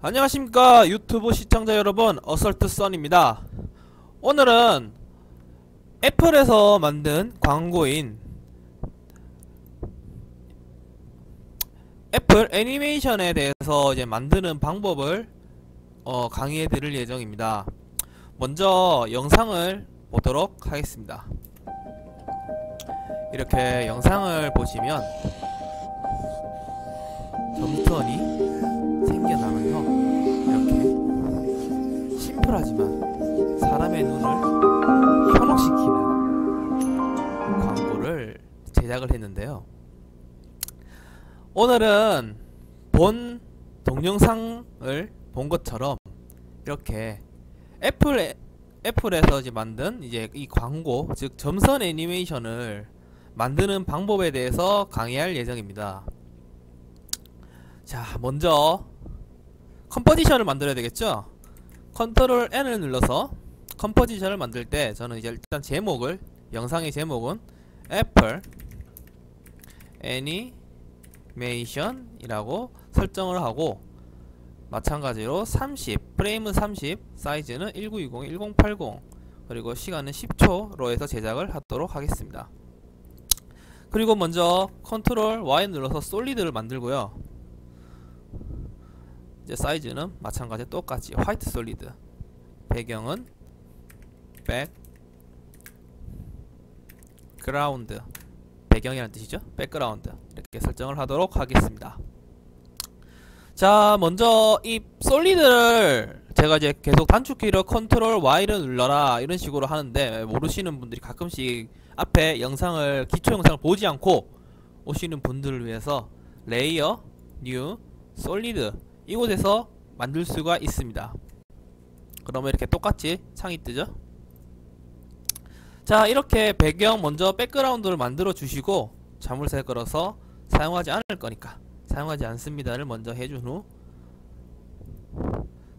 안녕하십니까 유튜브 시청자 여러분, 어설트 선입니다. 오늘은 애플에서 만든 광고인 애플 애니메이션에 대해서 이제 만드는 방법을 강의해 드릴 예정입니다. 먼저 영상을 보도록 하겠습니다. 이렇게 영상을 보시면 점선이 생겨나면서 이렇게 심플하지만 사람의 눈을 현혹시키는 광고를 제작을 했는데요. 오늘은 본 동영상을 본 것처럼 이렇게 애플에서 이제 만든 이제 이 광고, 즉 점선 애니메이션을 만드는 방법에 대해서 강의할 예정입니다. 자, 먼저 컴포지션을 만들어야 되겠죠. 컨트롤 N을 눌러서 컴포지션을 만들 때 저는 이제 일단 제목을, 영상의 제목은 애플 애니메이션이라고 설정을 하고, 마찬가지로 30, 프레임은 30, 사이즈는 1920, 1080, 그리고 시간은 10초로 해서 제작을 하도록 하겠습니다. 그리고 먼저 컨트롤 Y 눌러서 솔리드를 만들고요. 이제 사이즈는 마찬가지 똑같이 화이트 솔리드, 배경은 백그라운드, 배경이라는 뜻이죠. 백그라운드, 이렇게 설정을 하도록 하겠습니다. 자, 먼저 이 솔리드를 제가 이제 계속 단축키로 컨트롤 Y를 눌러라 이런 식으로 하는데, 모르시는 분들이 가끔씩 앞에 영상을, 기초 영상을 보지 않고 오시는 분들을 위해서 레이어, 뉴, 솔리드 이곳에서 만들 수가 있습니다. 그러면 이렇게 똑같이 창이 뜨죠. 자, 이렇게 배경 먼저 백그라운드를 만들어 주시고, 자물쇠 걸어서 사용하지 않을 거니까 사용하지 않습니다를 먼저 해준 후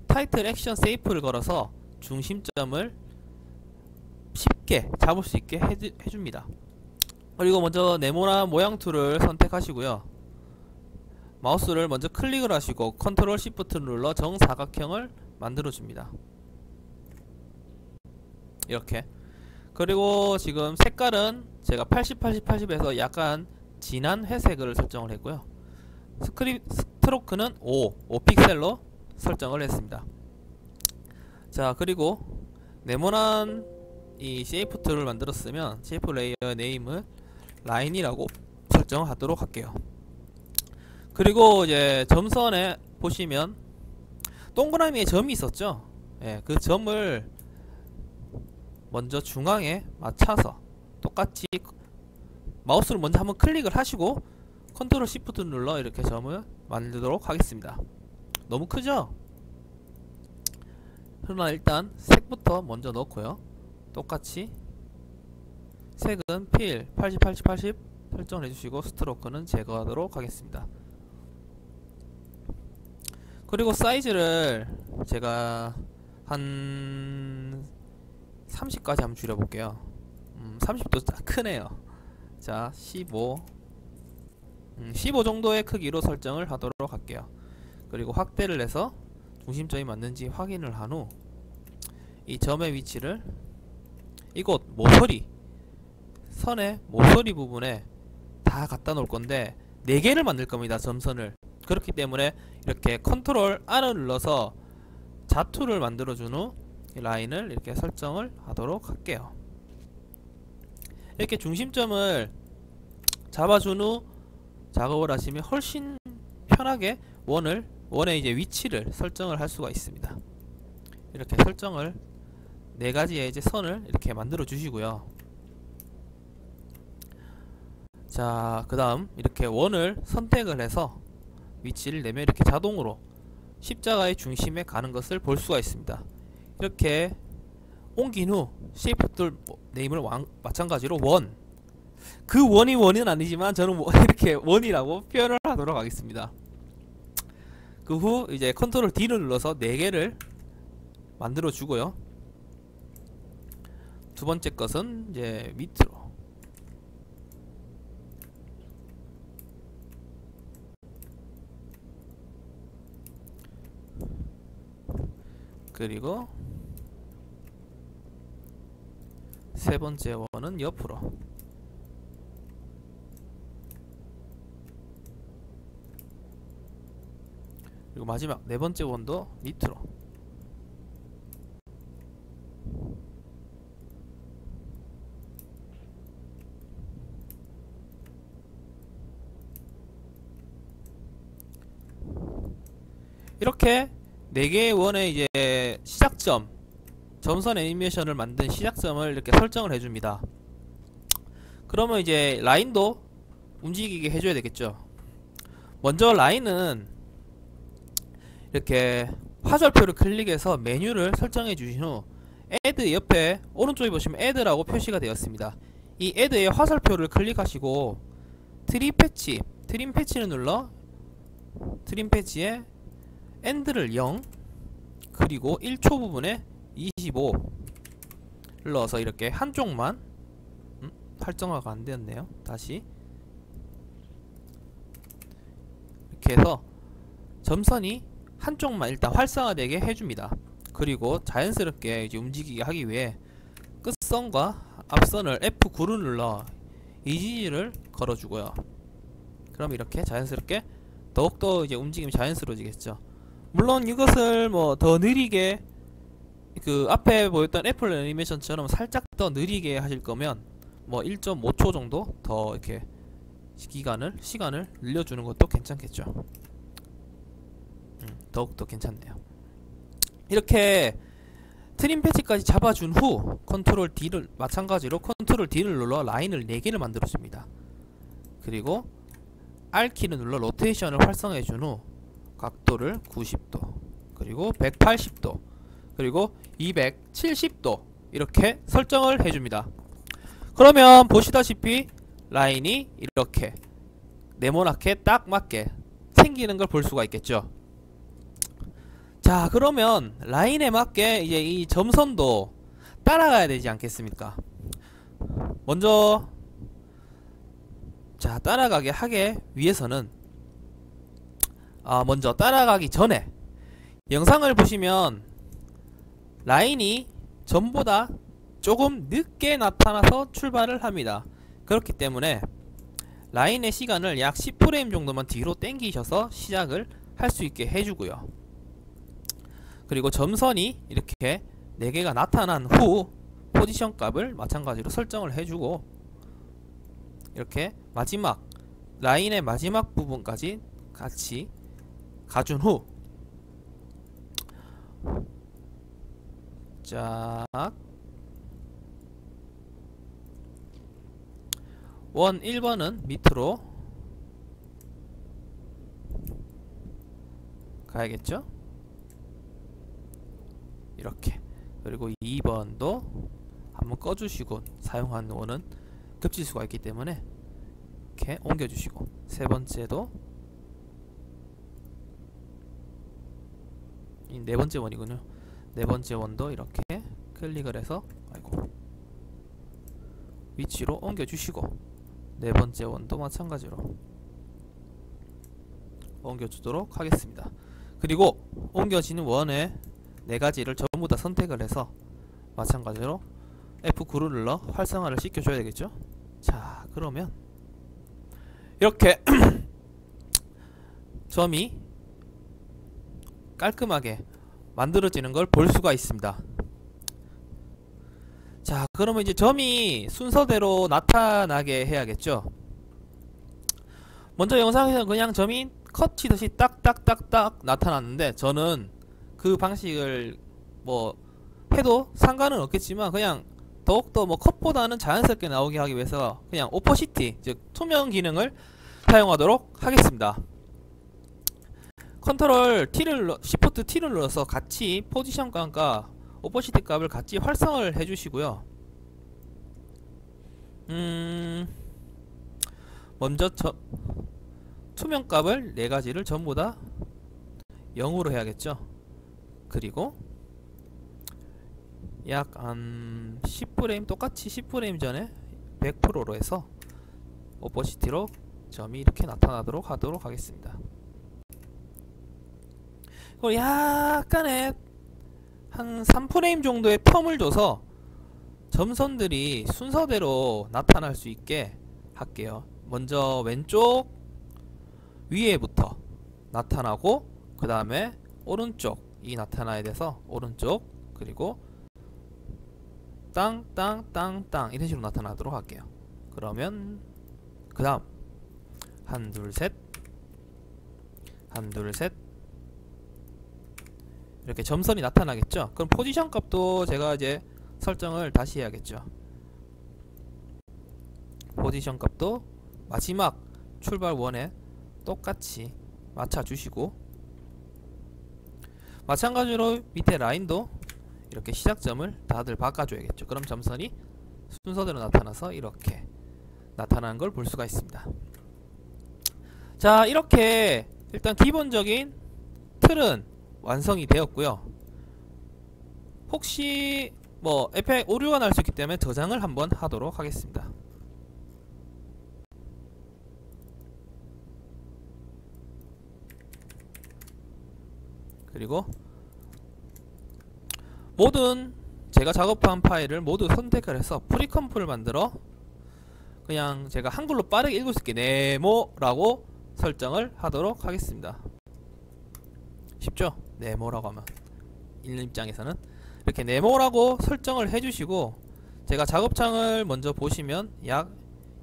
타이틀 액션 세이프를 걸어서 중심점을 쉽게 잡을 수 있게 해줍니다. 그리고 먼저 네모난 모양 툴을 선택하시고요. 마우스를 먼저 클릭을 하시고 컨트롤 시프트를 눌러 정사각형을 만들어 줍니다. 이렇게. 그리고 지금 색깔은 제가 80, 80, 80에서 약간 진한 회색을 설정을 했고요. 스트로크는 5픽셀로 설정을 했습니다. 자, 그리고 네모난 이 쉐이프 툴을 만들었으면 쉐이프 레이어 네임을 라인이라고 설정하도록 할게요. 그리고 이제 점선에 보시면 동그라미에 점이 있었죠. 예, 그 점을 먼저 중앙에 맞춰서 똑같이 마우스를 먼저 한번 클릭을 하시고 컨트롤 시프트 눌러 이렇게 점을 만들도록 하겠습니다. 너무 크죠? 그러나 일단 색부터 먼저 넣고요. 똑같이 색은 필 80, 80, 80 설정을 해주시고 스트로크는 제거하도록 하겠습니다. 그리고 사이즈를 제가 한 30까지 한번 줄여볼게요. 30도 크네요. 자, 15 정도의 크기로 설정을 하도록 할게요. 그리고 확대를 해서 중심점이 맞는지 확인을 한 후 이 점의 위치를 이곳 모서리, 선의 모서리 부분에 다 갖다 놓을 건데 4개를 만들 겁니다. 점선을. 그렇기 때문에 이렇게 컨트롤 R을 눌러서 자투를 만들어 준 후 라인을 이렇게 설정을 하도록 할게요. 이렇게 중심점을 잡아준 후 작업을 하시면 훨씬 편하게 원의 이제 위치를 설정을 할 수가 있습니다. 이렇게 설정을 4가지의 이제 선을 이렇게 만들어 주시고요. 자, 그 다음 이렇게 원을 선택을 해서 위치를 내면 이렇게 자동으로 십자가의 중심에 가는 것을 볼 수가 있습니다. 이렇게 옮긴 후 쉐이프 툴 네임을 마찬가지로 원, 그 원이 원은 아니지만 저는 이렇게 원이라고 표현을 하도록 하겠습니다. 그 후 이제 컨트롤 D를 눌러서 4개를 만들어 주고요. 두 번째 것은 이제 밑으로 그리고 세 번째 원은 옆으로. 그리고 마지막 네 번째 원도 밑으로. 이렇게 4개의 원의 이제 시작점, 점선 애니메이션을 만든 시작점을 이렇게 설정을 해줍니다. 그러면 이제 라인도 움직이게 해줘야 되겠죠. 먼저 라인은 이렇게 화살표를 클릭해서 메뉴를 설정해 주신 후 Add 옆에 오른쪽에 보시면 Add라고 표시가 되었습니다. 이 Add의 화살표를 클릭하시고 트림 패치를 눌러 트림 패치에 엔드를 0 그리고 1초 부분에 25를 넣어서 이렇게 한쪽만 활성화가 안되었네요. 다시 이렇게 해서 점선이 한쪽만 일단 활성화되게 해줍니다. 그리고 자연스럽게 이제 움직이게 하기 위해 끝선과 앞선을 F9를 눌러 이지를 걸어주고요. 그럼 이렇게 자연스럽게 더욱더 이제 움직임이 자연스러워지겠죠. 물론 이것을 뭐 더 느리게 그 앞에 보였던 애플 애니메이션처럼 살짝 더 느리게 하실 거면 뭐 1.5초 정도 더 이렇게 시간을 늘려주는 것도 괜찮겠죠. 더욱더 괜찮네요. 이렇게 트림 패치까지 잡아준 후 컨트롤 D를 마찬가지로 컨트롤 D를 눌러 라인을 4개를 만들어줍니다. 그리고 R키를 눌러 로테이션을 활성화해준 후 각도를 90도 그리고 180도 그리고 270도 이렇게 설정을 해줍니다. 그러면 보시다시피 라인이 이렇게 네모나게 딱 맞게 생기는 걸 볼 수가 있겠죠. 자, 그러면 라인에 맞게 이제 이 점선도 따라가야 되지 않겠습니까? 먼저 자, 따라가게 하기 위해서는 먼저 따라가기 전에 영상을 보시면 라인이 전보다 조금 늦게 나타나서 출발을 합니다. 그렇기 때문에 라인의 시간을 약 10프레임 정도만 뒤로 당기셔서 시작을 할 수 있게 해주고요. 그리고 점선이 이렇게 4개가 나타난 후 포지션 값을 마찬가지로 설정을 해주고 이렇게 마지막 라인의 마지막 부분까지 같이 가준 후 짝 원 1번은 밑으로 가야겠죠? 이렇게. 그리고 2번도 한번 꺼주시고 사용하는 원은 겹칠 수가 있기 때문에 이렇게 옮겨주시고 세 번째도 이 네 번째 원이군요. 네 번째 원도 이렇게 클릭을 해서 위치로 옮겨주시고 네 번째 원도 마찬가지로 옮겨주도록 하겠습니다. 그리고 옮겨지는 원의 4가지를 전부 다 선택을 해서 마찬가지로 F9를 눌러 활성화를 시켜줘야 되겠죠. 자, 그러면 이렇게 점이 깔끔하게 만들어지는 걸 볼 수가 있습니다. 자, 그러면 이제 점이 순서대로 나타나게 해야겠죠. 먼저 영상에서는 그냥 점이 컷 치듯이 딱딱딱딱 나타났는데 저는 그 방식을 뭐 해도 상관은 없겠지만 그냥 더욱더 뭐 컷보다는 자연스럽게 나오게 하기 위해서 그냥 오퍼시티 즉 투명 기능을 사용하도록 하겠습니다. 컨트롤 T를 시프트 T를 눌러서 같이 포지션 값과 오퍼시티 값을 같이 활성화를 해주시고요. 먼저 투명 값을 4가지를 전부 다 0으로 해야겠죠. 그리고 약 한 10프레임 똑같이 10프레임 전에 100%로 해서 오퍼시티로 점이 이렇게 나타나도록 하도록 하겠습니다. 그리고 약간의 한 3프레임 정도의 텀을 줘서 점선들이 순서대로 나타날 수 있게 할게요. 먼저 왼쪽 위에부터 나타나고 그 다음에 오른쪽이 나타나야 돼서 오른쪽, 그리고 땅땅땅땅 이런 식으로 나타나도록 할게요. 그러면 그 다음 한 둘 셋 한 둘 셋 이렇게 점선이 나타나겠죠. 그럼 포지션 값도 제가 이제 설정을 다시 해야겠죠. 포지션 값도 마지막 출발 원에 똑같이 맞춰 주시고, 마찬가지로 밑에 라인도 이렇게 시작점을 다들 바꿔줘야겠죠. 그럼 점선이 순서대로 나타나서 이렇게 나타나는 걸 볼 수가 있습니다. 자, 이렇게 일단 기본적인 틀은 완성이 되었고요. 혹시 뭐 에펙 오류가 날 수 있기 때문에 저장을 한번 하도록 하겠습니다. 그리고 모든 제가 작업한 파일을 모두 선택을 해서 프리컴프를 만들어 그냥 제가 한글로 빠르게 읽을 수 있게 네모라고 설정을 하도록 하겠습니다. 쉽죠? 네모라고 하면 읽는 입장에서는 이렇게 네모라고 설정을 해주시고, 제가 작업창을 먼저 보시면 약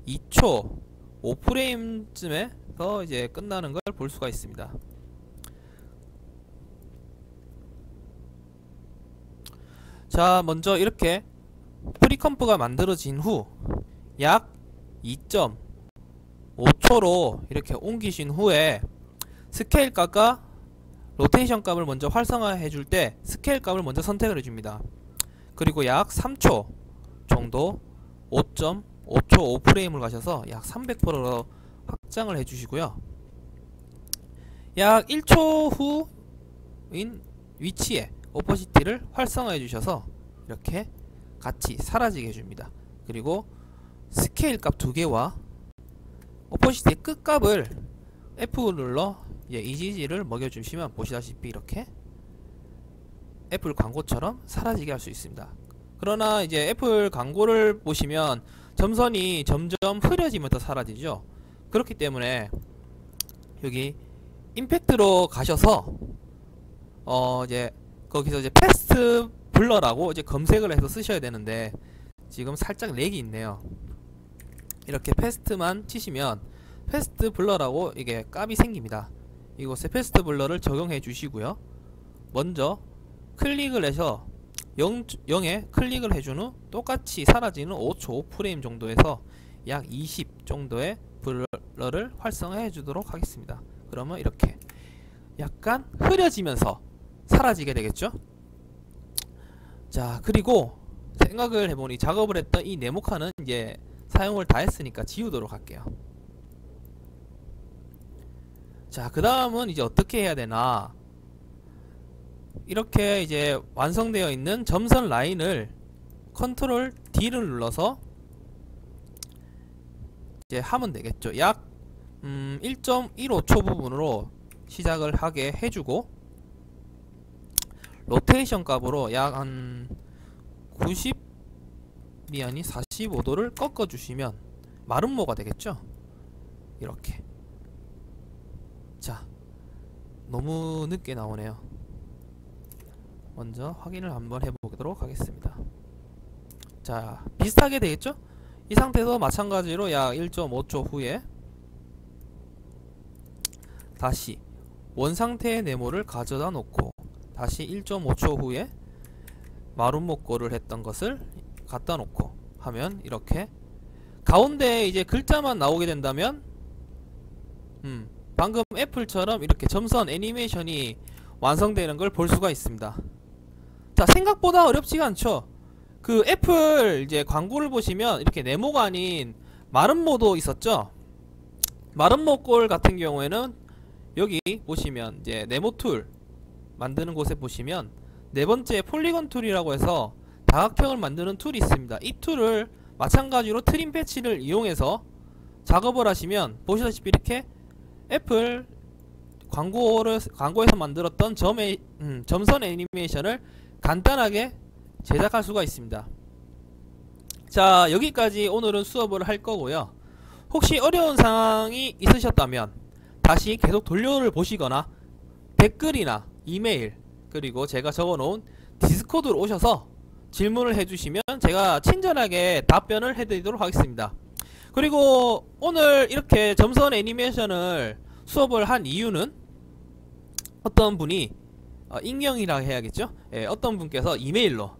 2초 5프레임쯤에서 이제 끝나는 걸 볼 수가 있습니다. 자, 먼저 이렇게 프리컴프가 만들어진 후 약 2.5초로 이렇게 옮기신 후에 스케일 값과 로테이션 값을 먼저 활성화해 줄 때 스케일 값을 먼저 선택을 해줍니다. 그리고 약 3초 정도 5.5초 5프레임을 가셔서 약 300%로 확장을 해주시고요. 약 1초 후인 위치에 오퍼시티를 활성화해 주셔서 이렇게 같이 사라지게 해줍니다. 그리고 스케일 값 2개와 오퍼시티의 끝값을 F 눌러 EGG를 먹여주시면 보시다시피 이렇게 애플 광고처럼 사라지게 할 수 있습니다. 그러나 이제 애플 광고를 보시면 점선이 점점 흐려지면서 사라지죠. 그렇기 때문에 여기 임팩트로 가셔서 이제 거기서 이제 패스트 블러라고 이제 검색을 해서 쓰셔야 되는데 지금 살짝 렉이 있네요. 이렇게 패스트만 치시면 패스트 블러라고 이게 값이 생깁니다. 이곳에 패스트 블러를 적용해 주시고요. 먼저 클릭을 해서 0에 클릭을 해준 후 똑같이 사라지는 5초 5프레임 정도에서 약 20 정도의 블러를 활성화해 주도록 하겠습니다. 그러면 이렇게 약간 흐려지면서 사라지게 되겠죠. 자, 그리고 생각을 해보니 작업을 했던 이 네모칸은 이제 사용을 다 했으니까 지우도록 할게요. 자, 그 다음은 이제 어떻게 해야 되나, 이렇게 이제 완성되어 있는 점선 라인을 컨트롤 D를 눌러서 이제 하면 되겠죠. 약 1.15초 부분으로 시작을 하게 해주고, 로테이션 값으로 약 한 90이 아니 45도를 꺾어 주시면 마름모가 되겠죠. 이렇게. 자, 너무 늦게 나오네요. 먼저 확인을 한번 해보도록 하겠습니다. 자, 비슷하게 되겠죠? 이 상태에서 마찬가지로 약 1.5초 후에 다시 원상태의 네모를 가져다 놓고 다시 1.5초 후에 마름모꼴을 했던 것을 갖다 놓고 하면 이렇게 가운데에 이제 글자만 나오게 된다면 방금 애플처럼 이렇게 점선 애니메이션이 완성되는 걸 볼 수가 있습니다. 자, 생각보다 어렵지가 않죠. 그 애플 이제 광고를 보시면 이렇게 네모가 아닌 마름모도 있었죠. 마름모꼴 같은 경우에는 여기 보시면 이제 네모 툴 만드는 곳에 보시면 네 번째 폴리곤 툴이라고 해서 다각형을 만드는 툴이 있습니다. 이 툴을 마찬가지로 트림 패치를 이용해서 작업을 하시면 보시다시피 이렇게 애플 광고에서 만들었던 점선 애니메이션을 간단하게 제작할 수가 있습니다. 자, 여기까지 오늘은 수업을 할 거고요. 혹시 어려운 상황이 있으셨다면 다시 계속 돌려를 보시거나 댓글이나 이메일 그리고 제가 적어놓은 디스코드로 오셔서 질문을 해주시면 제가 친절하게 답변을 해드리도록 하겠습니다. 그리고 오늘 이렇게 점선 애니메이션을 수업을 한 이유는 어떤 분이 익명이라 해야겠죠? 예, 어떤 분께서 이메일로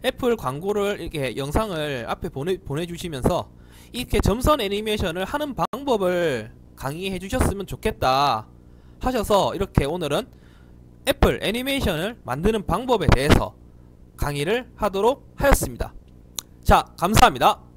애플 광고를 이렇게 영상을 앞에 보내주시면서 이렇게 점선 애니메이션을 하는 방법을 강의해 주셨으면 좋겠다 하셔서 이렇게 오늘은 애플 애니메이션을 만드는 방법에 대해서 강의를 하도록 하였습니다. 자, 감사합니다.